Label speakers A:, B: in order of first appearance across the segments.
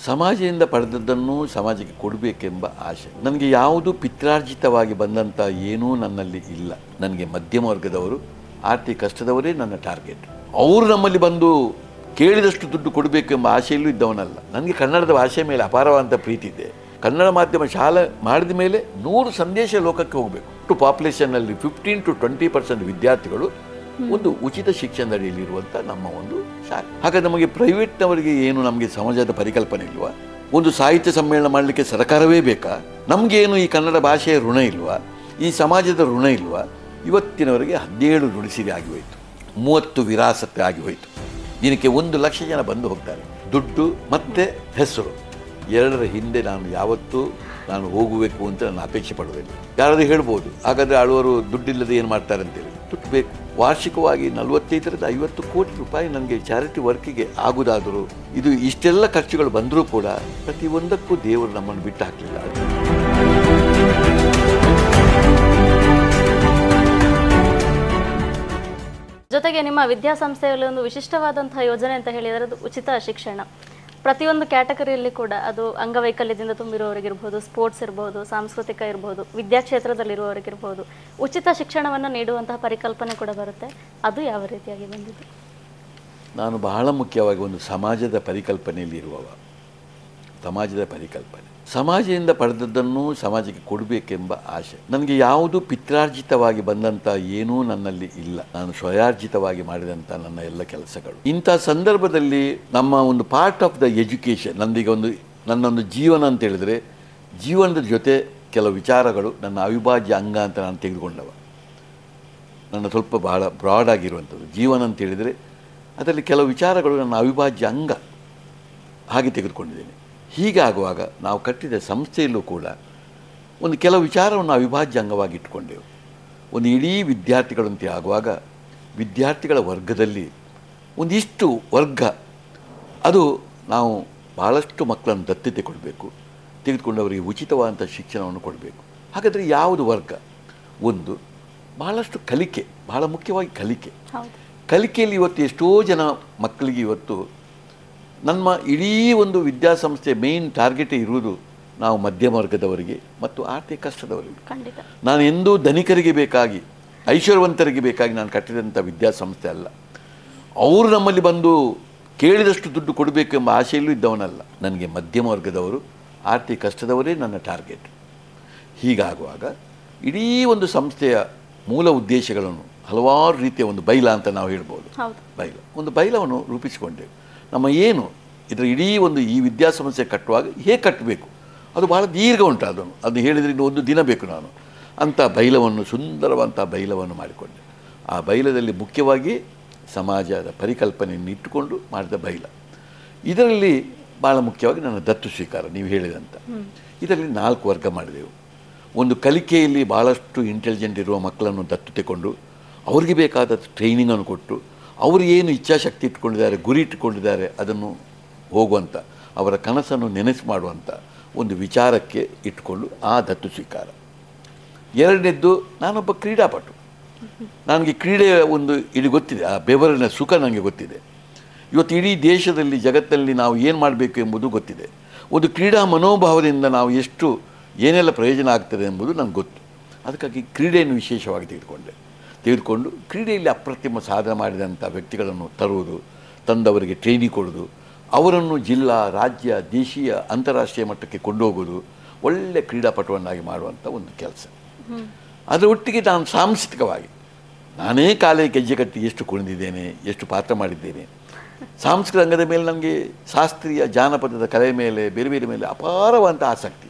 A: ಸಮಾಜದಿಂದ ಪಡೆದದ್ದನ್ನು ಸಮಾಜಕ್ಕೆ ಕೊಡಬೇಕೆಂಬ ಆಸೆ. ನನಗೆ ಯಾವುದು ಪಿತ್ರಾರ್ಜಿತವಾಗಿ ಬಂದಂಥ ಏನೂ ನನ್ನಲ್ಲಿ ಇಲ್ಲ. ನನಗೆ ಮಧ್ಯಮ ವರ್ಗದವರು, ಆರ್ಥಿಕ ಕಷ್ಟದವರೇ ನನ್ನ ಟಾರ್ಗೆಟ್. ಅವರು ನಮ್ಮಲ್ಲಿ ಬಂದು ಕೇಳಿದಷ್ಟು ದುಡ್ಡು ಕೊಡಬೇಕೆಂಬ ಆಸೆಯಲ್ಲೂ ಇದ್ದವನಲ್ಲ. ನನಗೆ ಕನ್ನಡದ ಭಾಷೆ ಮೇಲೆ ಅಪಾರವಾದಂಥ ಪ್ರೀತಿ ಇದೆ. ಕನ್ನಡ ಮಾಧ್ಯಮ ಶಾಲೆ ಮಾಡಿದ ಮೇಲೆ 100 ಸಂದೇಶ ಲೋಕಕ್ಕೆ ಹೋಗಬೇಕು. ಟು ಪಾಪ್ಯುಲೇಷನ್ನಲ್ಲಿ 15 to 20% ವಿದ್ಯಾರ್ಥಿಗಳು ಒಂದು ಉಚಿತ ಶಿಕ್ಷಣದ ಅಡಿಯಲ್ಲಿರುವಂಥ ನಮ್ಮ ಒಂದು ಶಾಲೆ. ಹಾಗಾದ್ರೆ ನಮಗೆ ಪ್ರೈವೇಟ್ನವರಿಗೆ ಏನು ನಮಗೆ ಸಮಾಜದ ಪರಿಕಲ್ಪನೆ ಇಲ್ವಾ? ಒಂದು ಸಾಹಿತ್ಯ ಸಮ್ಮೇಳನ ಮಾಡಲಿಕ್ಕೆ ಸರ್ಕಾರವೇ ಬೇಕಾ? ನಮಗೇನು ಈ ಕನ್ನಡ ಭಾಷೆಯ ಋಣ ಇಲ್ವಾ? ಈ ಸಮಾಜದ ಋಣ ಇಲ್ವಾ? ಇವತ್ತಿನವರೆಗೆ 17 ನುಡಿಸಿರಿ ಆಗಿ ಹೋಯಿತು, 30 ವಿರಾಸತ್ತೆ ಆಗಿ ಹೋಯಿತು. ದಿನಕ್ಕೆ 1 ಲಕ್ಷ ಜನ ಬಂದು ಹೋಗ್ತಾರೆ. ದುಡ್ಡು ಮತ್ತು ಹೆಸರು ಎರಡರ ಹಿಂದೆ ನಾನು ಯಾವತ್ತೂ ನಾನು ಹೋಗಬೇಕು ಅಂತ ನಾನು ಅಪೇಕ್ಷೆ ಪಡುವುದಿಲ್ಲ. ಯಾರಾದರೂ ಹೇಳ್ಬೋದು, ಹಾಗಾದರೆ ಆಳುವರು ದುಡ್ಡಿಲ್ಲದೆ ಏನು ಮಾಡ್ತಾರೆ ಅಂತೇಳಿ. ದುಡ್ಡು ಬೇಕು. ವಾರ್ಷಿಕವಾಗಿ 45ರಿಂದ 50 ಕೋಟಿ ರೂಪಾಯಿ ನನಗೆ ಚಾರಿಟಿ ವರ್ಕಿಗೆ ಆಗುವುದಾದರೂ ಇದು ಇಷ್ಟೆಲ್ಲ ಖರ್ಚುಗಳು ಬಂದರೂ ಕೂಡ ಪ್ರತಿಯೊಂದಕ್ಕೂ ದೇವರು ನಮ್ಮನ್ನು ಬಿಟ್ಟು ಹಾಕಲಿಲ್ಲ.
B: ಜೊತೆಗೆ ನಿಮ್ಮ ವಿದ್ಯಾಸಂಸ್ಥೆಯಲ್ಲಿ ಒಂದು ವಿಶಿಷ್ಟವಾದಂತಹ ಯೋಜನೆ ಅಂತ ಹೇಳಿದರೆ ಅದು ಉಚಿತ ಶಿಕ್ಷಣ. ಪ್ರತಿಯೊಂದು ಕ್ಯಾಟಗರಿಯಲ್ಲಿ ಕೂಡ ಅದು ಅಂಗವೈಕಲ್ಯದಿಂದ ತುಂಬಿರುವವರಿಗಿರ್ಬೋದು, ಸ್ಪೋರ್ಟ್ಸ್ ಇರ್ಬೋದು, ಸಾಂಸ್ಕೃತಿಕ ಇರ್ಬೋದು, ವಿದ್ಯಾಕ್ಷೇತ್ರದಲ್ಲಿರುವವರಿಗಿರ್ಬೋದು ಉಚಿತ ಶಿಕ್ಷಣವನ್ನು ನೀಡುವಂತಹ ಪರಿಕಲ್ಪನೆ ಕೂಡ ಬರುತ್ತೆ. ಅದು ಯಾವ ರೀತಿಯಾಗಿ ಬಂದಿದೆ?
A: ನಾನು ಬಹಳ ಮುಖ್ಯವಾಗಿ ಒಂದು ಸಮಾಜದ ಪರಿಕಲ್ಪನೆಯಲ್ಲಿ ಇರುವವ. ಸಮಾಜದ ಪರಿಕಲ್ಪನೆ, ಸಮಾಜದಿಂದ ಪಡೆದದ್ದನ್ನು ಸಮಾಜಕ್ಕೆ ಕೊಡಬೇಕೆಂಬ ಆಸೆ. ನನಗೆ ಯಾವುದು ಪಿತ್ರಾರ್ಜಿತವಾಗಿ ಬಂದಂಥ ಏನೂ ನನ್ನಲ್ಲಿ ಇಲ್ಲ. ನಾನು ಸ್ವಯಾರ್ಜಿತವಾಗಿ ಮಾಡಿದಂಥ ನನ್ನ ಎಲ್ಲ ಕೆಲಸಗಳು. ಇಂಥ ಸಂದರ್ಭದಲ್ಲಿ ನಮ್ಮ ಒಂದು ಪಾರ್ಟ್ ಆಫ್ ದ ಎಜುಕೇಷನ್ ನಂದೀಗ ನನ್ನೊಂದು ಜೀವನ ಅಂತ ಹೇಳಿದರೆ, ಜೀವನದ ಜೊತೆ ಕೆಲವು ವಿಚಾರಗಳು ನನ್ನ ಅವಿಭಾಜ್ಯ ಅಂಗ ಅಂತ ನಾನು ತೆಗೆದುಕೊಂಡವ. ನನ್ನ ಸ್ವಲ್ಪ ಬಹಳ ಬ್ರಾಡ್ ಆಗಿರುವಂಥದ್ದು ಜೀವನ ಅಂತ ಹೇಳಿದರೆ ಅದರಲ್ಲಿ ಕೆಲವು ವಿಚಾರಗಳು ನನ್ನ ಅವಿಭಾಜ್ಯ ಅಂಗ ಹಾಗೆ ತೆಗೆದುಕೊಂಡಿದ್ದೇನೆ. ಹೀಗಾಗುವಾಗ ನಾವು ಕಟ್ಟಿದ ಸಂಸ್ಥೆಯಲ್ಲೂ ಕೂಡ ಒಂದು ಕೆಲವು ವಿಚಾರವನ್ನು ಅವಿಭಾಜ್ಯ ಅಂಗವಾಗಿ ಇಟ್ಟುಕೊಂಡೆವು. ಒಂದು ಇಡೀ ವಿದ್ಯಾರ್ಥಿಗಳಂತೆ ಆಗುವಾಗ ವಿದ್ಯಾರ್ಥಿಗಳ ವರ್ಗದಲ್ಲಿ ಒಂದಿಷ್ಟು ವರ್ಗ ಅದು ನಾವು ಭಾಳಷ್ಟು ಮಕ್ಕಳನ್ನು ದತ್ತತೆ ಕೊಡಬೇಕು, ತೆಗೆದುಕೊಂಡವರಿಗೆ ಉಚಿತವಾದಂಥ ಶಿಕ್ಷಣವನ್ನು ಕೊಡಬೇಕು. ಹಾಗಾದರೆ ಯಾವುದು ವರ್ಗ? ಒಂದು ಬಹಳಷ್ಟು ಕಲಿಕೆ, ಬಹಳ ಮುಖ್ಯವಾಗಿ ಕಲಿಕೆಯಲ್ಲಿ ಇವತ್ತು ಎಷ್ಟೋ ಜನ ಮಕ್ಕಳಿಗೆ ಇವತ್ತು ನಮ್ಮ ಇಡೀ ಒಂದು ವಿದ್ಯಾಸಂಸ್ಥೆ ಮೇನ್ ಟಾರ್ಗೆಟೇ ಇರುವುದು ನಾವು ಮಧ್ಯಮ ವರ್ಗದವರಿಗೆ ಮತ್ತು ಆರ್ಥಿಕ ಕಷ್ಟದವರಿಗೆ. ನಾನು ಎಂದೂ ಧನಿಕರಿಗೆ ಬೇಕಾಗಿ, ಐಶ್ವರ್ಯವಂತರಿಗೆ ಬೇಕಾಗಿ ನಾನು ಕಟ್ಟಿದಂಥ ವಿದ್ಯಾಸಂಸ್ಥೆ ಅಲ್ಲ. ಅವರು ನಮ್ಮಲ್ಲಿ ಬಂದು ಕೇಳಿದಷ್ಟು ದುಡ್ಡು ಕೊಡಬೇಕು ಎಂಬ ಆಸೆಯಲ್ಲೂ ಇದ್ದವನಲ್ಲ. ನನಗೆ ಮಧ್ಯಮ ವರ್ಗದವರು, ಆರ್ಥಿಕ ಕಷ್ಟದವರೇ ನನ್ನ ಟಾರ್ಗೆಟ್. ಹೀಗಾಗುವಾಗ ಇಡೀ ಒಂದು ಸಂಸ್ಥೆಯ ಮೂಲ ಉದ್ದೇಶಗಳನ್ನು ಹಲವಾರು ರೀತಿಯ ಒಂದು ಬೈಲ ಅಂತ ನಾವು ಹೇಳ್ಬೋದು. ಒಂದು ಬೈಲವನ್ನು ರೂಪಿಸಿಕೊಂಡೆವು. ನಮ್ಮ ಏನು ಇದರ ಇಡೀ ಒಂದು ಈ ವಿದ್ಯಾಸಂಸ್ಥೆ ಕಟ್ಟುವಾಗ ಹೇಗೆ ಕಟ್ಟಬೇಕು ಅದು ಭಾಳ ದೀರ್ಘ ಉಂಟು. ಅದನ್ನು ಹೇಳಿದರೆ ಇನ್ನು 1 ದಿನ ಬೇಕು. ನಾನು ಅಂಥ ಬೈಲವನ್ನು, ಸುಂದರವಂಥ ಬೈಲವನ್ನು ಮಾಡಿಕೊಂಡೆ. ಆ ಬೈಲದಲ್ಲಿ ಮುಖ್ಯವಾಗಿ ಸಮಾಜದ ಪರಿಕಲ್ಪನೆಯನ್ನು ಇಟ್ಟುಕೊಂಡು ಮಾಡಿದ ಬೈಲ. ಇದರಲ್ಲಿ ಭಾಳ ಮುಖ್ಯವಾಗಿ ನನ್ನ ದತ್ತು ಸ್ವೀಕಾರ ನೀವು ಹೇಳಿದಂಥ ಇದರಲ್ಲಿ 4 ವರ್ಗ ಮಾಡಿದೆವು. ಒಂದು ಕಲಿಕೆಯಲ್ಲಿ ಭಾಳಷ್ಟು ಇಂಟೆಲಿಜೆಂಟ್ ಇರುವ ಮಕ್ಕಳನ್ನು ದತ್ತು ತೆಗೊಂಡು ಅವರಿಗೆ ಬೇಕಾದ ಟ್ರೈನಿಂಗನ್ನು ಕೊಟ್ಟು ಅವರು ಏನು ಇಚ್ಛಾಶಕ್ತಿ ಇಟ್ಕೊಂಡಿದ್ದಾರೆ, ಗುರಿ ಇಟ್ಟುಕೊಂಡಿದ್ದಾರೆ ಅದನ್ನು ಹೋಗುವಂಥ, ಅವರ ಕನಸನ್ನು ನೆನೆಸು ಮಾಡುವಂಥ ಒಂದು ವಿಚಾರಕ್ಕೆ ಇಟ್ಕೊಂಡು ಆ ದತ್ತು ಸ್ವೀಕಾರ. ಎರಡನೇದ್ದು, ನಾನೊಬ್ಬ ಕ್ರೀಡಾಪಟು. ನನಗೆ ಕ್ರೀಡೆಯ ಒಂದು ಇಡೀ ಗೊತ್ತಿದೆ, ಆ ಬೆವರಿನ ಸುಖ ನನಗೆ ಗೊತ್ತಿದೆ. ಇವತ್ತು ಇಡೀ ದೇಶದಲ್ಲಿ ಜಗತ್ತಲ್ಲಿ ನಾವು ಏನು ಮಾಡಬೇಕು ಎಂಬುದು ಗೊತ್ತಿದೆ. ಒಂದು ಕ್ರೀಡಾ ಮನೋಭಾವದಿಂದ ನಾವು ಏನೆಲ್ಲ ಪ್ರಯೋಜನ ಆಗ್ತದೆ ಎಂಬುದು ನನಗೆ ಗೊತ್ತು. ಅದಕ್ಕಾಗಿ ಕ್ರೀಡೆಯನ್ನು ವಿಶೇಷವಾಗಿ ತೆಗೆದುಕೊಂಡು ಕ್ರೀಡೆಯಲ್ಲಿ ಅಪ್ರತಿಮ ಸಾಧನೆ ಮಾಡಿದಂಥ ವ್ಯಕ್ತಿಗಳನ್ನು ತರುವುದು, ತಂದವರಿಗೆ ಟ್ರೈನಿಂಗ್ ಕೊಡೋದು, ಅವರನ್ನು ಜಿಲ್ಲಾ, ರಾಜ್ಯ, ದೇಶೀಯ, ಅಂತಾರಾಷ್ಟ್ರೀಯ ಮಟ್ಟಕ್ಕೆ ಕೊಂಡೋಗೋದು, ಒಳ್ಳೆಯ ಕ್ರೀಡಾಪಟುವನ್ನಾಗಿ ಮಾಡುವಂಥ ಒಂದು ಕೆಲಸ. ಅದರ ಒಟ್ಟಿಗೆ ನಾನು ಸಾಂಸ್ಕೃತಿಕವಾಗಿ ನಾನೇ ಕಾಲೇ ಗೆಜ್ಜೆ ಕಟ್ಟಿ ಎಷ್ಟು ಕುಣಿದಿದ್ದೇನೆ, ಎಷ್ಟು ಪಾತ್ರ ಮಾಡಿದ್ದೇನೆ. ಸಾಂಸ್ಕೃತಿಕ ರಂಗದ ಮೇಲೆ ನನಗೆ ಶಾಸ್ತ್ರೀಯ ಜಾನಪದದ ಕಲೆ ಮೇಲೆ, ಬೇರೆ ಬೇರೆ ಮೇಲೆ ಅಪಾರವಾದಂಥ ಆಸಕ್ತಿ.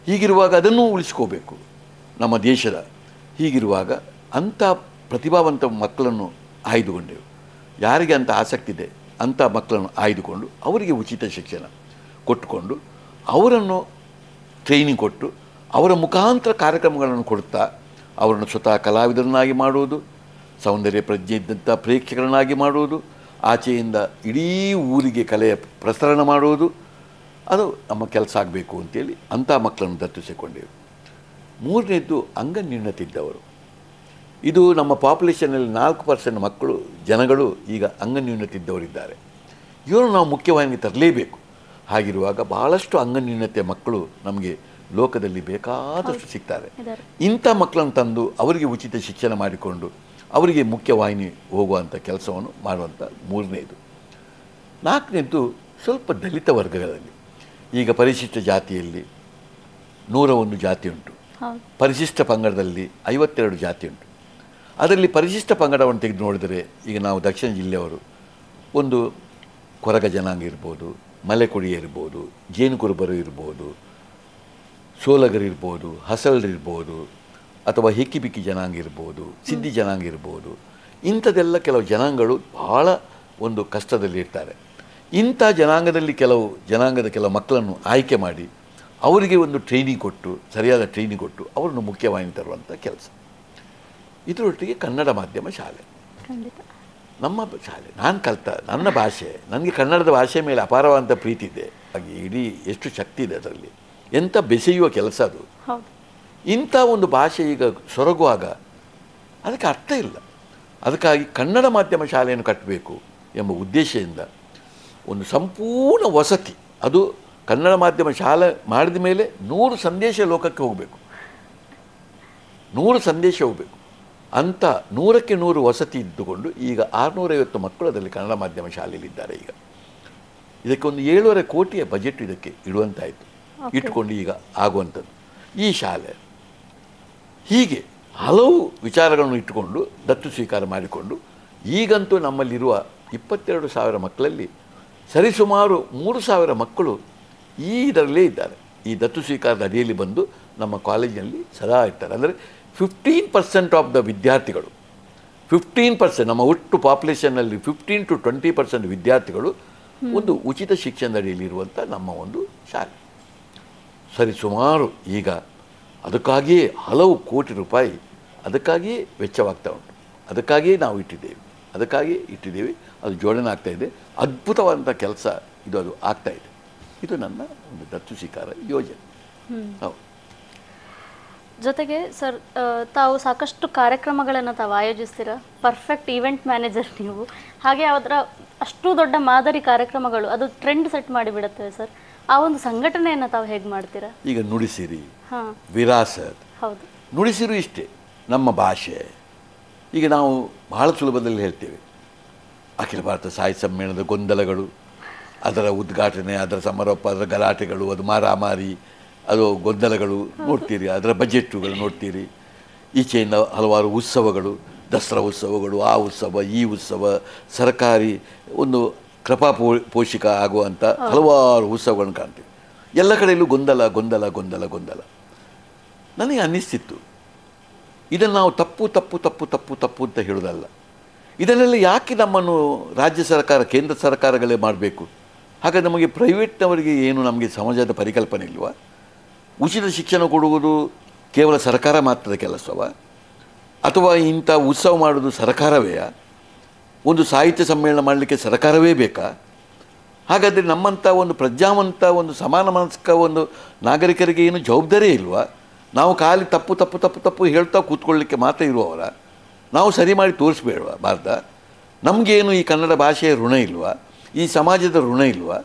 A: ಹೀಗಿರುವಾಗ ಅದನ್ನು ಉಳಿಸ್ಕೋಬೇಕು ನಮ್ಮ ದೇಶದ. ಹೀಗಿರುವಾಗ ಅಂಥ ಪ್ರತಿಭಾವಂತ ಮಕ್ಕಳನ್ನು ಆಯ್ದುಕೊಂಡೆವು. ಯಾರಿಗೆ ಅಂಥ ಆಸಕ್ತಿ ಇದೆ ಅಂಥ ಮಕ್ಕಳನ್ನು ಆಯ್ದುಕೊಂಡು ಅವರಿಗೆ ಉಚಿತ ಶಿಕ್ಷಣ ಕೊಟ್ಟುಕೊಂಡು ಅವರನ್ನು ಟ್ರೈನಿಂಗ್ ಕೊಟ್ಟು ಅವರ ಮುಖಾಂತರ ಕಾರ್ಯಕ್ರಮಗಳನ್ನು ಕೊಡುತ್ತಾ ಅವರನ್ನು ಸ್ವತಃ ಕಲಾವಿದರನ್ನಾಗಿ ಮಾಡುವುದು, ಸೌಂದರ್ಯ ಪ್ರಜ್ಞೆ ಇದ್ದಂಥ ಪ್ರೇಕ್ಷಕರನ್ನಾಗಿ ಮಾಡುವುದು, ಆಚೆಯಿಂದ ಇಡೀ ಊರಿಗೆ ಕಲೆಯ ಪ್ರಸರಣ ಮಾಡುವುದು, ಅದು ನಮ್ಮ ಕೆಲಸ ಆಗಬೇಕು ಅಂತೇಳಿ ಅಂಥ ಮಕ್ಕಳನ್ನು ದತ್ತಿಸಿಕೊಂಡೆವು. ಮೂರನೇದ್ದು ಅಂಗನ್ಯೂನತೆ ಇದ್ದವರು. ಇದು ನಮ್ಮ ಪಾಪ್ಯುಲೇಷನಲ್ಲಿ 4% ಜನಗಳು ಈಗ ಅಂಗನ್ಯೂನತೆ ಇದ್ದವರಿದ್ದಾರೆ. ಇವರನ್ನು ನಾವು ಮುಖ್ಯವಾಗಿ ತರಲೇಬೇಕು. ಹಾಗಿರುವಾಗ ಬಹಳಷ್ಟು ಅಂಗನ್ಯೂನತೆ ಮಕ್ಕಳು ನಮಗೆ ಲೋಕದಲ್ಲಿ ಬೇಕಾದಷ್ಟು ಸಿಗ್ತಾರೆ.
B: ಇದ್ದಾರೆ.
A: ಇಂಥ ಮಕ್ಕಳನ್ನು ತಂದು ಅವರಿಗೆ ಉಚಿತ ಶಿಕ್ಷಣ ಮಾಡಿಕೊಂಡು ಅವರಿಗೆ ಮುಖ್ಯವಾಹಿನಿ ಹೋಗುವಂಥ ಕೆಲಸವನ್ನು ಮಾಡುವಂಥ ಮೂರನೇದು. ನಾಲ್ಕನೇದು ಸ್ವಲ್ಪ ದಲಿತ ವರ್ಗಗಳಲ್ಲಿ. ಈಗ ಪರಿಶಿಷ್ಟ ಜಾತಿಯಲ್ಲಿ 101 ಜಾತಿ ಉಂಟು,
B: ಹೌದು.
A: ಪರಿಶಿಷ್ಟ ಪಂಗಡದಲ್ಲಿ 52 ಜಾತಿ ಉಂಟು. ಅದರಲ್ಲಿ ಪರಿಶಿಷ್ಟ ಪಂಗಡವನ್ನು ತೆಗೆದು ನೋಡಿದರೆ ಈಗ ನಾವು ದಕ್ಷಿಣ ಜಿಲ್ಲೆಯವರು ಒಂದು ಕೊರಗ ಜನಾಂಗ ಇರ್ಬೋದು, ಮಲೆಕುಡಿ ಇರ್ಬೋದು, ಜೇನುಕುರುಬರು ಇರ್ಬೋದು, ಸೋಲಗರಿರ್ಬೋದು, ಹಸಳರಿರ್ಬೋದು, ಅಥವಾ ಹಿಕ್ಕಿಬಿಕ್ಕಿ ಜನಾಂಗ ಇರ್ಬೋದು, ಸಿದ್ಧಿ ಜನಾಂಗ ಇರ್ಬೋದು. ಇಂಥದ್ದೆಲ್ಲ ಕೆಲವು ಜನಾಂಗಗಳು ಭಾಳ ಒಂದು ಕಷ್ಟದಲ್ಲಿರ್ತಾರೆ. ಇಂಥ ಜನಾಂಗದ ಕೆಲವು ಮಕ್ಕಳನ್ನು ಆಯ್ಕೆ ಮಾಡಿ ಅವರಿಗೆ ಒಂದು ಟ್ರೈನಿಂಗ್ ಕೊಟ್ಟು, ಸರಿಯಾದ ಟ್ರೈನಿಂಗ್ ಕೊಟ್ಟು ಅವರನ್ನು ಮುಖ್ಯವಾಹಿನಿ ತರುವಂಥ ಕೆಲಸ. ಇದರೊಟ್ಟಿಗೆ ಕನ್ನಡ ಮಾಧ್ಯಮ ಶಾಲೆ,
B: ಖಂಡಿತ.
A: ನಮ್ಮ ಶಾಲೆ, ನಾನು ಕಲಿತ ನನ್ನ ಭಾಷೆ, ನನಗೆ ಕನ್ನಡದ ಭಾಷೆ ಮೇಲೆ ಅಪಾರವಾದಂಥ ಪ್ರೀತಿ ಇದೆ. ಹಾಗೆ ಇಡೀ ಎಷ್ಟು ಶಕ್ತಿ ಇದೆ ಅದರಲ್ಲಿ, ಎಂಥ ಬೆಸೆಯುವ ಕೆಲಸ ಅದು.
B: ಹೌದು.
A: ಇಂಥ ಒಂದು ಭಾಷೆ ಈಗ ಸೊರಗುವಾಗ ಅದಕ್ಕೆ ಅರ್ಥ ಇಲ್ಲ. ಅದಕ್ಕಾಗಿ ಕನ್ನಡ ಮಾಧ್ಯಮ ಶಾಲೆಯನ್ನು ಕಟ್ಟಬೇಕು ಎಂಬ ಉದ್ದೇಶದಿಂದ ಒಂದು ಸಂಪೂರ್ಣ ವಸತಿ, ಅದು ಕನ್ನಡ ಮಾಧ್ಯಮ ಶಾಲೆ ಮಾಡಿದ ಮೇಲೆ 100 ಸಂದೇಶ ಲೋಕಕ್ಕೆ ಹೋಗಬೇಕು, 100 ಸಂದೇಶ ಹೋಗಬೇಕು ಅಂತ 100ಕ್ಕೆ 100 ವಸತಿ ಇದ್ದುಕೊಂಡು ಈಗ 650 ಮಕ್ಕಳು ಅದರಲ್ಲಿ ಕನ್ನಡ ಮಾಧ್ಯಮ ಶಾಲೆಯಲ್ಲಿದ್ದಾರೆ. ಈಗ ಇದಕ್ಕೆ ಒಂದು 7.5 ಕೋಟಿಯ ಬಜೆಟ್ ಇದಕ್ಕೆ ಇಡುವಂತಾಯಿತು, ಇಟ್ಕೊಂಡು ಈಗ ಆಗುವಂಥದ್ದು ಈ ಶಾಲೆ. ಹೀಗೆ ಹಲವು ವಿಚಾರಗಳನ್ನು ಇಟ್ಟುಕೊಂಡು ದತ್ತು ಸ್ವೀಕಾರ ಮಾಡಿಕೊಂಡು ಈಗಂತೂ ನಮ್ಮಲ್ಲಿರುವ 22,000 ಮಕ್ಕಳಲ್ಲಿ ಸರಿಸುಮಾರು 3,000 ಮಕ್ಕಳು ಇದರಲ್ಲೇ ಇದ್ದಾರೆ. ಈ ದತ್ತು ಸ್ವೀಕಾರದ ಅಡಿಯಲ್ಲಿ ಬಂದು ನಮ್ಮ ಕಾಲೇಜಿನಲ್ಲಿ ಸದಾ ಇರ್ತಾರೆ. ಅಂದರೆ 15% ಆಫ್ ದ ವಿದ್ಯಾರ್ಥಿಗಳು, 15% ನಮ್ಮ ಒಟ್ಟು ಪಾಪ್ಯುಲೇಷನ್ನಲ್ಲಿ 15 to 20% ವಿದ್ಯಾರ್ಥಿಗಳು ಒಂದು ಉಚಿತ ಶಿಕ್ಷಣದ ಅಡಿಯಲ್ಲಿರುವಂಥ ನಮ್ಮ ಒಂದು ಶಾಲೆ. ಸರಿಸುಮಾರು ಈಗ ಅದಕ್ಕಾಗಿಯೇ ಹಲವು ಕೋಟಿ ರೂಪಾಯಿ ಅದಕ್ಕಾಗಿಯೇ ವೆಚ್ಚವಾಗ್ತಾ ಉಂಟು. ಅದಕ್ಕಾಗಿಯೇ ನಾವು ಇಟ್ಟಿದ್ದೇವೆ. ಅದು ಜೋಡಣೆ ಆಗ್ತಾಯಿದೆ. ಅದ್ಭುತವಾದಂಥ ಕೆಲಸ ಅದು ಆಗ್ತಾಯಿದೆ. ಇದು ನನ್ನ ಒಂದು ದತ್ತು ಸ್ವೀಕಾರ ಯೋಜನೆ. ಹೌದು.
B: ಜೊತೆಗೆ ಸರ್, ತಾವು ಸಾಕಷ್ಟು ಕಾರ್ಯಕ್ರಮಗಳನ್ನು ತಾವು ಆಯೋಜಿಸ್ತೀರಾ. ಪರ್ಫೆಕ್ಟ್ ಈವೆಂಟ್ ಮ್ಯಾನೇಜರ್ ನೀವು. ಹಾಗೆ ಅದರ ಅಷ್ಟು ದೊಡ್ಡ ಮಾದರಿ ಕಾರ್ಯಕ್ರಮಗಳು ಅದು ಟ್ರೆಂಡ್ ಸೆಟ್ ಮಾಡಿಬಿಡುತ್ತವೆ ಸರ್. ಆ ಒಂದು ಸಂಘಟನೆಯನ್ನು ತಾವು ಹೇಗೆ ಮಾಡ್ತೀರಾ?
A: ಈಗ ನುಡಿಸಿರಿ, ವಿರಾಸತ್,
B: ಹೌದು,
A: ನುಡಿಸಿರು ಇಷ್ಟೇ ನಮ್ಮ ಭಾಷೆ. ಈಗ ನಾವು ಬಹಳ ಸುಲಭದಲ್ಲಿ ಹೇಳ್ತೇವೆ, ಅಖಿಲ ಭಾರತ ಸಾಹಿತ್ಯ ಸಮ್ಮೇಳನದ ಗೊಂದಲಗಳು, ಅದರ ಉದ್ಘಾಟನೆ, ಅದರ ಸಮಾರೋಪ, ಅದರ ಗಲಾಟೆಗಳು, ಅದು ಮಾರಾಮಾರಿ, ಅದು ಗೊಂದಲಗಳು ನೋಡ್ತೀರಿ, ಅದರ ಬಜೆಟ್ಟುಗಳು ನೋಡ್ತೀರಿ. ಈಚೆಯಿಂದ ಹಲವಾರು ಉತ್ಸವಗಳು, ದಸರಾ ಉತ್ಸವಗಳು, ಆ ಉತ್ಸವ, ಈ ಉತ್ಸವ, ಸರ್ಕಾರಿ ಒಂದು ಕೃಪಾ ಪೋಷಕ ಆಗುವಂಥ ಹಲವಾರು ಉತ್ಸವಗಳನ್ನು ಕಾಣ್ತೀವಿ. ಎಲ್ಲ ಕಡೆಯಲ್ಲೂ ಗೊಂದಲ. ನನಗೆ ಅನ್ನಿಸ್ತಿತ್ತು, ಇದನ್ನು ನಾವು ತಪ್ಪು ಅಂತ ಹೇಳೋದಲ್ಲ. ಇದನ್ನೆಲ್ಲ ಯಾಕೆ ನಮ್ಮನ್ನು ರಾಜ್ಯ ಸರ್ಕಾರ, ಕೇಂದ್ರ ಸರ್ಕಾರಗಳೇ ಮಾಡಬೇಕು? ಹಾಗೆ ನಮಗೆ ಪ್ರೈವೇಟ್ನವರಿಗೆ ಏನು ನಮಗೆ ಸಮಾಜದ ಪರಿಕಲ್ಪನೆ ಇಲ್ವಾ? ಉಚಿತ ಶಿಕ್ಷಣ ಕೊಡುವುದು ಕೇವಲ ಸರ್ಕಾರ ಮಾತ್ರದ ಕೆಲಸವ? ಅಥವಾ ಇಂಥ ಉತ್ಸವ ಮಾಡೋದು ಸರ್ಕಾರವೇ? ಒಂದು ಸಾಹಿತ್ಯ ಸಮ್ಮೇಳನ ಮಾಡಲಿಕ್ಕೆ ಸರ್ಕಾರವೇ ಬೇಕಾ? ಹಾಗಾದರೆ ನಮ್ಮಂಥ ಒಂದು ಪ್ರಜ್ಞಾವಂತ, ಒಂದು ಸಮಾನ ಮನಸ್ಕ ಒಂದು ನಾಗರಿಕರಿಗೆ ಏನು ಜವಾಬ್ದಾರಿ ಇಲ್ವಾ? ನಾವು ಖಾಲಿ ತಪ್ಪು ಹೇಳ್ತಾ ಕೂತ್ಕೊಳ್ಳಿಕ್ಕೆ ಮಾತ್ರ ಇರುವವರ? ನಾವು ಸರಿ ಮಾಡಿ ತೋರಿಸ್ಬೇಡವಾ ಭಾರತ? ನಮಗೇನು ಈ ಕನ್ನಡ ಭಾಷೆಯ ಋಣ ಇಲ್ವಾ? ಈ ಸಮಾಜದ ಋಣ ಇಲ್ವಾ?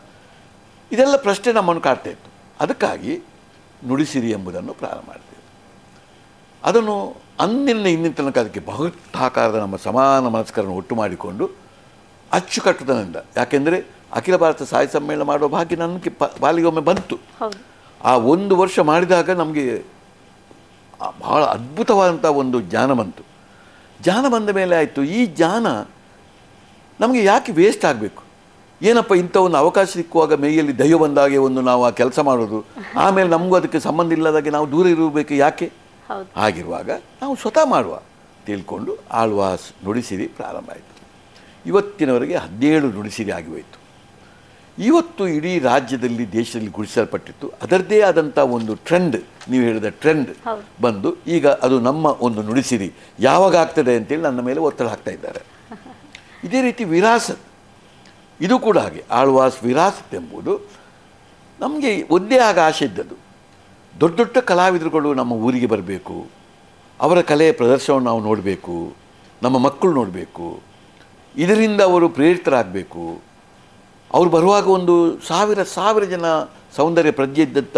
A: ಇದೆಲ್ಲ ಪ್ರಶ್ನೆ ನಮ್ಮನ್ನು ಕಾಡ್ತಾ ಇತ್ತು. ಅದಕ್ಕಾಗಿ ನುಡಿಸಿರಿ ಎಂಬುದನ್ನು ಪ್ರಾರಂಭ ಮಾಡ್ತೇವೆ. ಅದನ್ನು ಇಂದಿನ ತನಕ ಅದಕ್ಕೆ ಬೃಹತ್ತಾಕಾರದ ನಮ್ಮ ಸಮಾನ ಮನಸ್ಕರನ್ನು ಒಟ್ಟು ಮಾಡಿಕೊಂಡು ಅಚ್ಚುಕಟ್ಟುತನದಿಂದ, ಯಾಕೆಂದರೆ ಅಖಿಲ ಭಾರತ ಸಾಹಿತ್ಯ ಸಮ್ಮೇಳನ ಮಾಡುವ ಭಾಗ್ಯ ನನಗೆ ಬಾಲಿಗೊಮ್ಮೆ ಬಂತು. ಆ 1 ವರ್ಷ ಮಾಡಿದಾಗ ನಮಗೆ ಬಹಳ ಅದ್ಭುತವಾದಂಥ ಒಂದು ಜ್ಞಾನ ಬಂತು. ಜ್ಞಾನ ಬಂದ ಮೇಲೆ ಆಯಿತು, ಈ ಜ್ಞಾನ ನಮಗೆ ಯಾಕೆ ವೇಸ್ಟ್ ಆಗಬೇಕು? ಏನಪ್ಪ ಇಂಥ ಒಂದು ಅವಕಾಶ ಸಿಕ್ಕುವಾಗ ಮೈಯಲ್ಲಿ ದೈವ ಬಂದಾಗೆ ಒಂದು ನಾವು ಆ ಕೆಲಸ ಮಾಡೋದು, ಆಮೇಲೆ ನಮಗೂ ಅದಕ್ಕೆ ಸಂಬಂಧ ಇಲ್ಲದಾಗೆ ನಾವು ದೂರ ಇರಬೇಕು ಯಾಕೆ? ಹಾಗಿರುವಾಗ ನಾವು ಸ್ವತಃ ಮಾಡುವ ತಿಳ್ಕೊಂಡು ಆಳ್ವಾಸ್ ನುಡಿಸಿರಿ ಪ್ರಾರಂಭ ಆಯಿತು. ಇವತ್ತಿನವರೆಗೆ 17 ನುಡಿಸಿರಿ ಆಗಿ ಹೋಯಿತು. ಇವತ್ತು ಇಡೀ ರಾಜ್ಯದಲ್ಲಿ, ದೇಶದಲ್ಲಿ ಗುರುತಿಸಲ್ಪಟ್ಟಿತ್ತು. ಅದರದ್ದೇ ಆದಂಥ ಒಂದು ಟ್ರೆಂಡ್, ನೀವು ಹೇಳಿದ ಟ್ರೆಂಡ್ ಬಂದು ಈಗ ಅದು ನಮ್ಮ ಒಂದು ನುಡಿಸಿರಿ ಯಾವಾಗ ಆಗ್ತದೆ ಅಂತೇಳಿ ನನ್ನ ಮೇಲೆ ಒತ್ತಡ ಹಾಕ್ತಾ ಇದ್ದಾರೆ. ಇದೇ ರೀತಿ ವಿರಾಸತ್, ಇದು ಕೂಡ ಹಾಗೆ. ಆಳ್ವಾಸ್ ವಿರಾಸತ್ ಎಂಬುದು ನಮಗೆ ಒಂದೇ ಆಗ ಆಸೆ ಇದ್ದದ್ದು. ದೊಡ್ಡ ಕಲಾವಿದರುಗಳು ನಮ್ಮ ಊರಿಗೆ ಬರಬೇಕು, ಅವರ ಕಲೆಯ ಪ್ರದರ್ಶನವನ್ನು ನಾವು ನೋಡಬೇಕು, ನಮ್ಮ ಮಕ್ಕಳು ನೋಡಬೇಕು, ಇದರಿಂದ ಅವರು ಪ್ರೇರಿತರಾಗಬೇಕು, ಅವ್ರು ಬರುವಾಗ ಒಂದು ಸಾವಿರ ಜನ ಸೌಂದರ್ಯ ಪ್ರಜ್ಞೆ ಇದ್ದಂಥ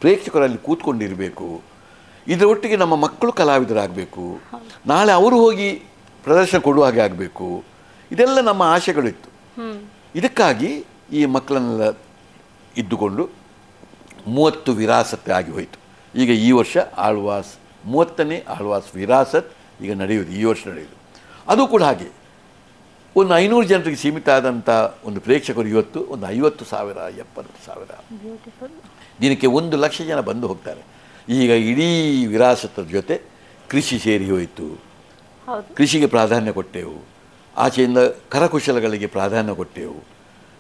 A: ಪ್ರೇಕ್ಷಕರಲ್ಲಿ ಕೂತ್ಕೊಂಡಿರಬೇಕು. ಇದರ ಒಟ್ಟಿಗೆ ನಮ್ಮ ಮಕ್ಕಳು ಕಲಾವಿದರಾಗಬೇಕು, ನಾಳೆ ಅವರು ಹೋಗಿ ಪ್ರದರ್ಶನ ಕೊಡುವ ಹಾಗೆ ಆಗಬೇಕು. ಇದೆಲ್ಲ ನಮ್ಮ ಆಶೆಗಳಿತ್ತು. ಇದಕ್ಕಾಗಿ ಈ ಮಕ್ಕಳನ್ನೆಲ್ಲ ಇದ್ದುಕೊಂಡು 30 ವಿರಾಸತ್ ಆಗಿ ಹೋಯಿತು. ಈಗ ಈ ವರ್ಷ ಆಳ್ವಾಸ್ 30ನೇ ಆಳ್ವಾಸ್ ವಿರಾಸತ್ ಈಗ ನಡೆಯುವುದು, ಈ ವರ್ಷ ನಡೆಯುವುದು. ಅದು ಕೂಡ ಹಾಗೆ ಒಂದು 500 ಜನರಿಗೆ ಸೀಮಿತ ಆದಂಥ ಒಂದು ಪ್ರೇಕ್ಷಕರು ಇವತ್ತು ಒಂದು 50,000 70,000 ದಿನಕ್ಕೆ 1,00,000 ಜನ ಬಂದು ಹೋಗ್ತಾರೆ. ಈಗ ಇಡೀ ವಿರಾಸತ್ತರ ಜೊತೆ ಕೃಷಿ ಸೇರಿ ಹೋಯಿತು. ಕೃಷಿಗೆ ಪ್ರಾಧಾನ್ಯ ಕೊಟ್ಟೆವು, ಆಚೆಯಿಂದ ಕರಕುಶಲಗಳಿಗೆ ಪ್ರಾಧಾನ್ಯ ಕೊಟ್ಟೆವು,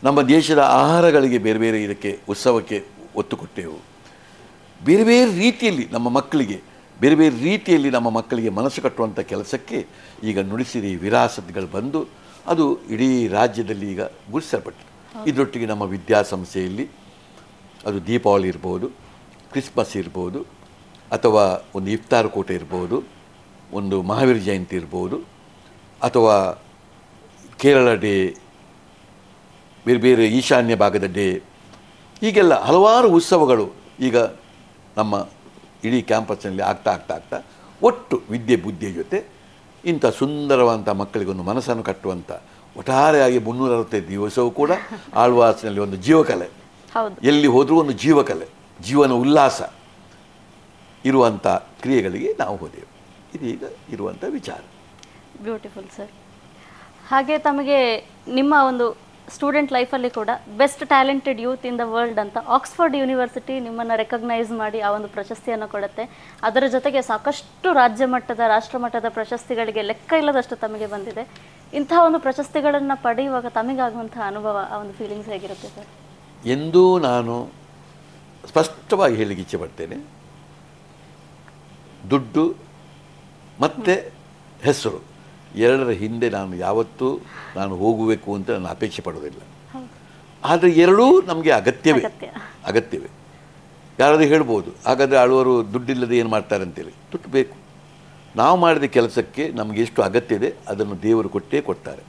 A: ನಮ್ಮ ದೇಶದ ಆಹಾರಗಳಿಗೆ ಬೇರೆ ಬೇರೆ ಇದಕ್ಕೆ ಉತ್ಸವಕ್ಕೆ ಒತ್ತು ಕೊಟ್ಟೆವು. ಬೇರೆ ಬೇರೆ ರೀತಿಯಲ್ಲಿ ನಮ್ಮ ಮಕ್ಕಳಿಗೆ ಬೇರೆ ಬೇರೆ ರೀತಿಯಲ್ಲಿ ನಮ್ಮ ಮಕ್ಕಳಿಗೆ ಮನಸ್ಸು ಕಟ್ಟುವಂಥ ಕೆಲಸಕ್ಕೆ ಈಗ ನುಡಿಸಿರಿ ವಿರಾಸತ್ಗಳು ಬಂದು ಅದು ಇಡೀ ರಾಜ್ಯದಲ್ಲಿ ಈಗ ಗುರುತಿಸಲ್ಪಟ್ಟಿದೆ. ಇದರೊಟ್ಟಿಗೆ ನಮ್ಮ ವಿದ್ಯಾಸಂಸ್ಥೆಯಲ್ಲಿ ಅದು ದೀಪಾವಳಿ ಇರ್ಬೋದು, ಕ್ರಿಸ್ಮಸ್ ಇರ್ಬೋದು, ಅಥವಾ ಒಂದು ಇಫ್ತಾರ್ ಕೂಟ ಇರ್ಬೋದು, ಒಂದು ಮಹಾವೀರ ಜಯಂತಿ ಇರ್ಬೋದು, ಅಥವಾ ಕೇರಳ ಡೇ, ಬೇರೆ ಬೇರೆ ಈಶಾನ್ಯ ಭಾಗದ ಡೇ, ಹೀಗೆಲ್ಲ ಹಲವಾರು ಉತ್ಸವಗಳು ಈಗ ನಮ್ಮ ಇಡೀ ಕ್ಯಾಂಪಸ್ನಲ್ಲಿ ಆಗ್ತಾ ಒಟ್ಟು ವಿದ್ಯೆ ಬುದ್ಧಿಯ ಜೊತೆ ಇಂಥ ಸುಂದರವಂಥ ಮಕ್ಕಳಿಗೊಂದು ಮನಸ್ಸನ್ನು ಕಟ್ಟುವಂಥ ಒಟ್ಟಾರೆಯಾಗಿ 365 ದಿವಸವೂ ಕೂಡ ಆಳ್ವಾಸ್ನಲ್ಲಿ ಒಂದು ಜೀವಕಲೆ, ಎಲ್ಲಿ ಹೋದರೂ ಒಂದು ಜೀವಕಲೆ, ಜೀವನ ಉಲ್ಲಾಸ ಇರುವಂಥ ಕ್ರಿಯೆಗಳಿಗೆ ನಾವು ಹೋದೆವು. ಇದೀಗ ಇರುವಂಥ ವಿಚಾರ.
B: Beautiful sir. ಹಾಗೆ ತಮಗೆ ನಿಮ್ಮ ಒಂದು ಸ್ಟೂಡೆಂಟ್ ಲೈಫಲ್ಲಿ ಕೂಡ best talented youth in the world ಅಂತ ಆಕ್ಸ್ಫರ್ಡ್ ಯೂನಿವರ್ಸಿಟಿ ನಿಮ್ಮನ್ನು ರೆಕಗ್ನೈಸ್ ಮಾಡಿ ಆ ಒಂದು ಪ್ರಶಸ್ತಿಯನ್ನು ಕೊಡುತ್ತೆ. ಅದರ ಜೊತೆಗೆ ಸಾಕಷ್ಟು ರಾಜ್ಯ ಮಟ್ಟದ ರಾಷ್ಟ್ರ ಮಟ್ಟದ ಪ್ರಶಸ್ತಿಗಳಿಗೆ ಲೆಕ್ಕ ಇಲ್ಲದಷ್ಟು ತಮಗೆ ಬಂದಿದೆ. ಇಂಥ ಒಂದು ಪ್ರಶಸ್ತಿಗಳನ್ನು ಪಡೆಯುವಾಗ ತಮಗಾಗುವಂಥ ಅನುಭವ, ಆ ಒಂದು ಫೀಲಿಂಗ್ಸ್ ಹೇಗಿರುತ್ತೆ ಸರ್?
A: ಎಂದೂ ನಾನು ಸ್ಪಷ್ಟವಾಗಿ ಹೇಳಲಿಕ್ಕೆ ಇಚ್ಛೆ ಪಡ್ತೇನೆ, ದುಡ್ಡು ಮತ್ತು ಹೆಸರು ಎರಡರ ಹಿಂದೆ ನಾನು ಯಾವತ್ತೂ ನಾನು ಹೋಗಬೇಕು ಅಂತ ನಾನು ಅಪೇಕ್ಷೆ ಪಡೋದಿಲ್ಲ. ಆದರೆ ಎರಡೂ ನಮಗೆ ಅಗತ್ಯವೇ. ಯಾರಾದರೂ ಹೇಳ್ಬೋದು, ಹಾಗಾದರೆ ಆಳುವರು ದುಡ್ಡಿಲ್ಲದೆ ಏನು ಮಾಡ್ತಾರೆ ಅಂತೇಳಿ. ದುಡ್ಡು ಬೇಕು. ನಾವು ಮಾಡಿದ ಕೆಲಸಕ್ಕೆ ನಮಗೆ ಎಷ್ಟು ಅಗತ್ಯ ಇದೆ ಅದನ್ನು ದೇವರು ಕೊಟ್ಟೇ ಕೊಡ್ತಾರೆ.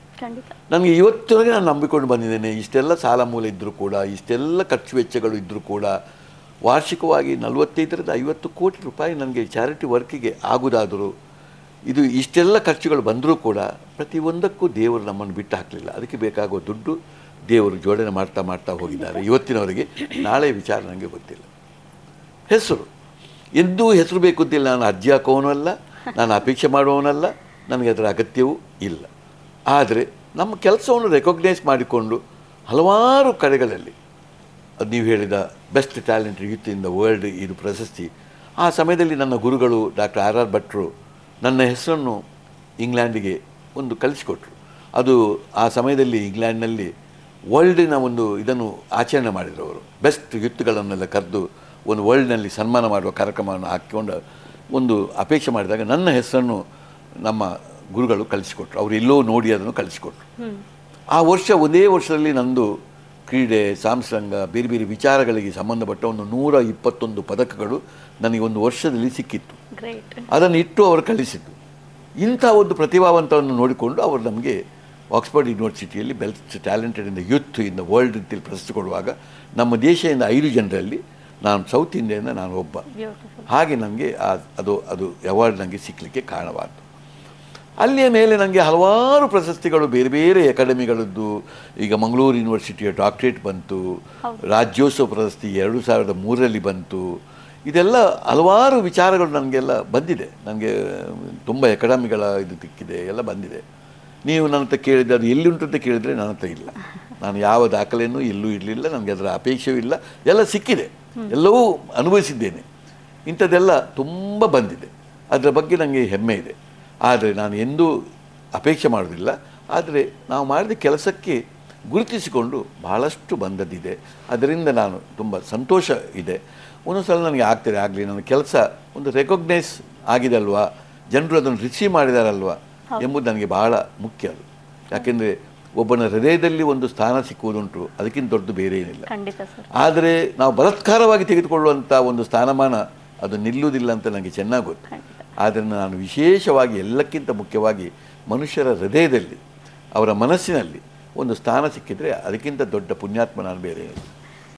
A: ನನಗೆ ಇವತ್ತಿನವರೆಗೆ ನಾನು ನಂಬಿಕೊಂಡು ಬಂದಿದ್ದೇನೆ. ಇಷ್ಟೆಲ್ಲ ಸಾಲ ಮೂಲ ಇದ್ದರೂ ಕೂಡ, ಇಷ್ಟೆಲ್ಲ ಖರ್ಚು ವೆಚ್ಚಗಳು ಇದ್ದರೂ ಕೂಡ, ವಾರ್ಷಿಕವಾಗಿ 45-50 ಕೋಟಿ ರೂಪಾಯಿ ನನಗೆ ಚಾರಿಟಿ ವರ್ಕಿಗೆ ಆಗುವುದಾದರೂ, ಇದು ಇಷ್ಟೆಲ್ಲ ಖರ್ಚುಗಳು ಬಂದರೂ ಕೂಡ ಪ್ರತಿಯೊಂದಕ್ಕೂ ದೇವರು ನಮ್ಮನ್ನು ಬಿಟ್ಟು ಹಾಕಲಿಲ್ಲ. ಅದಕ್ಕೆ ಬೇಕಾಗುವ ದುಡ್ಡು ದೇವರು ಜೋಡಣೆ ಮಾಡ್ತಾ ಹೋಗಿದ್ದಾರೆ ಇವತ್ತಿನವರೆಗೆ. ನಾಳೆ ವಿಚಾರ ನನಗೆ ಗೊತ್ತಿಲ್ಲ. ಹೆಸರು ಎಂದೂ ಹೆಸರು ಬೇಕು ಅಂತಿಲ್ಲ. ನಾನು ಅರ್ಜಿ ಹಾಕೋನಲ್ಲ, ನಾನು ಅಪೇಕ್ಷೆ ಮಾಡುವವನಲ್ಲ, ನನಗೆ ಅದರ ಅಗತ್ಯವೂ ಇಲ್ಲ. ಆದರೆ ನಮ್ಮ ಕೆಲಸವನ್ನು ರೆಕಗ್ನೈಸ್ ಮಾಡಿಕೊಂಡು ಹಲವಾರು ಕಡೆಗಳಲ್ಲಿ, ಅದು ನೀವು ಹೇಳಿದ best talented youth in the world ಇದು ಪ್ರಶಸ್ತಿ, ಆ ಸಮಯದಲ್ಲಿ ನನ್ನ ಗುರುಗಳು ಡಾಕ್ಟರ್ R.R. ಭಟ್ರು ನನ್ನ ಹೆಸರನ್ನು ಇಂಗ್ಲೆಂಡಿಗೆ ಒಂದು ಕಳಿಸಿಕೊಟ್ರು. ಅದು ಆ ಸಮಯದಲ್ಲಿ ಇಂಗ್ಲೆಂಡ್ನಲ್ಲಿ ವರ್ಲ್ಡಿನ ಒಂದು ಇದನ್ನು ಆಚರಣೆ ಮಾಡಿದರು. ಅವರು ಬೆಸ್ಟ್ ಯೂತ್ಗಳನ್ನೆಲ್ಲ ಕರೆದು ಒಂದು ವರ್ಲ್ಡ್ನಲ್ಲಿ ಸನ್ಮಾನ ಮಾಡುವ ಕಾರ್ಯಕ್ರಮವನ್ನು ಹಾಕಿಕೊಂಡು ಒಂದು ಅಪೇಕ್ಷೆ ಮಾಡಿದಾಗ ನನ್ನ ಹೆಸರನ್ನು ನಮ್ಮ ಗುರುಗಳು ಕಳಿಸಿಕೊಟ್ರು. ಅವರು ಎಲ್ಲೋ ನೋಡಿ ಅದನ್ನು ಕಳಿಸಿಕೊಟ್ರು. ಆ ವರ್ಷ ಒಂದೇ ವರ್ಷದಲ್ಲಿ ನಂದು ಕ್ರೀಡೆ, ಸಾಂಸ್ಕೃತಿಕ ಬೇರೆ ಬೇರೆ ವಿಚಾರಗಳಿಗೆ ಸಂಬಂಧಪಟ್ಟ ಒಂದು 121 ಪದಕಗಳು ನನಗೆ ಒಂದು ವರ್ಷದಲ್ಲಿ ಸಿಕ್ಕಿತ್ತು. ಅದನ್ನು ಇಟ್ಟು ಅವರು ಕಳಿಸಿದ್ದು. ಇಂಥ ಒಂದು ಪ್ರತಿಭಾವಂತವನ್ನು ನೋಡಿಕೊಂಡು ಅವರು ನಮಗೆ ಆಕ್ಸ್ಫರ್ಡ್ ಯೂನಿವರ್ಸಿಟಿಯಲ್ಲಿ best talented in the youth in the world ಅಂತೇಳಿ ಪ್ರಶಸ್ತಿ ಕೊಡುವಾಗ ನಮ್ಮ ದೇಶದಿಂದ 5 ಜನರಲ್ಲಿ ನಾನು ಸೌತ್ ಇಂಡಿಯಾದಿಂದ ನಾನು ಒಬ್ಬ. ಹಾಗೆ ನನಗೆ ಅದು ಅವಾರ್ಡ್ ನನಗೆ ಸಿಕ್ಕಲಿಕ್ಕೆ ಕಾರಣವಾಯಿತು. ಅಲ್ಲಿಯ ಮೇಲೆ ನನಗೆ ಹಲವಾರು ಪ್ರಶಸ್ತಿಗಳು ಬೇರೆ ಬೇರೆ ಅಕಾಡೆಮಿಗಳದ್ದು. ಈಗ ಮಂಗಳೂರು ಯೂನಿವರ್ಸಿಟಿಯ ಡಾಕ್ಟರೇಟ್ ಬಂತು, ರಾಜ್ಯೋತ್ಸವ ಪ್ರಶಸ್ತಿ 2003ರಲ್ಲಿ ಬಂತು. ಇದೆಲ್ಲ ಹಲವಾರು ವಿಚಾರಗಳು ನನಗೆಲ್ಲ ಬಂದಿದೆ. ನನಗೆ ತುಂಬ ಅಕಾಡೆಮಿಗಳ ಇದು ಸಿಕ್ಕಿದೆ, ಎಲ್ಲ ಬಂದಿದೆ. ನೀವು ನನ್ನ ಹತ್ರ ಕೇಳಿದರೆ ಅದು ಎಲ್ಲಿ ಉಂಟು ಅಂತ ಕೇಳಿದರೆ ನನ್ನ ಹತ್ರ ಇಲ್ಲ. ನಾನು ಯಾವ ದಾಖಲೆಯನ್ನು ಎಲ್ಲೂ ಇರಲಿಲ್ಲ, ನನಗೆ ಅದರ ಅಪೇಕ್ಷೆಯೂ ಇಲ್ಲ. ಎಲ್ಲ ಸಿಕ್ಕಿದೆ, ಎಲ್ಲವೂ ಅನುಭವಿಸಿದ್ದೇನೆ. ಇಂಥದ್ದೆಲ್ಲ ತುಂಬ ಬಂದಿದೆ. ಅದರ ಬಗ್ಗೆ ನನಗೆ ಹೆಮ್ಮೆ ಇದೆ. ಆದರೆ ನಾನು ಎಂದೂ ಅಪೇಕ್ಷೆ ಮಾಡೋದಿಲ್ಲ. ಆದರೆ ನಾವು ಮಾಡಿದ ಕೆಲಸಕ್ಕೆ ಗುರುತಿಸಿಕೊಂಡು ಬಹಳಷ್ಟು ಬಂದದ್ದಿದೆ. ಅದರಿಂದ ನಾನು ತುಂಬ ಸಂತೋಷ ಇದೆ. ಒಂದೊಂದು ಸಲ ನನಗೆ ಆಗಲಿ ನನ್ನ ಕೆಲಸ ಒಂದು ರೆಕಗ್ನೈಸ್ ಆಗಿದೆ ಅಲ್ವಾ, ಜನರು ಅದನ್ನು ರಿಸೀವ್ ಮಾಡಿದಾರಲ್ವಾ ಎಂಬುದು ನನಗೆ ಬಹಳ ಮುಖ್ಯ. ಅದು ಯಾಕೆಂದರೆ ಒಬ್ಬನ ಹೃದಯದಲ್ಲಿ ಒಂದು ಸ್ಥಾನ ಸಿಕ್ಕುವುದುಂಟು, ಅದಕ್ಕಿಂತ ದೊಡ್ಡದು ಬೇರೆ ಏನಿಲ್ಲ. ಆದರೆ ನಾವು ಬಲಾತ್ಕಾರವಾಗಿ ತೆಗೆದುಕೊಳ್ಳುವಂಥ ಒಂದು ಸ್ಥಾನಮಾನ ಅದು ನಿಲ್ಲುವುದಿಲ್ಲ ಅಂತ ನನಗೆ ಚೆನ್ನಾಗಿ ಗೊತ್ತು. ಆದರೆ ನಾನು ವಿಶೇಷವಾಗಿ ಎಲ್ಲಕ್ಕಿಂತ ಮುಖ್ಯವಾಗಿ ಮನುಷ್ಯರ ಹೃದಯದಲ್ಲಿ, ಅವರ ಮನಸ್ಸಿನಲ್ಲಿ ಒಂದು ಸ್ಥಾನ ಸಿಕ್ಕಿದರೆ ಅದಕ್ಕಿಂತ ದೊಡ್ಡ ಪುಣ್ಯಾತ್ಮ ನಾನು ಬೇರೆ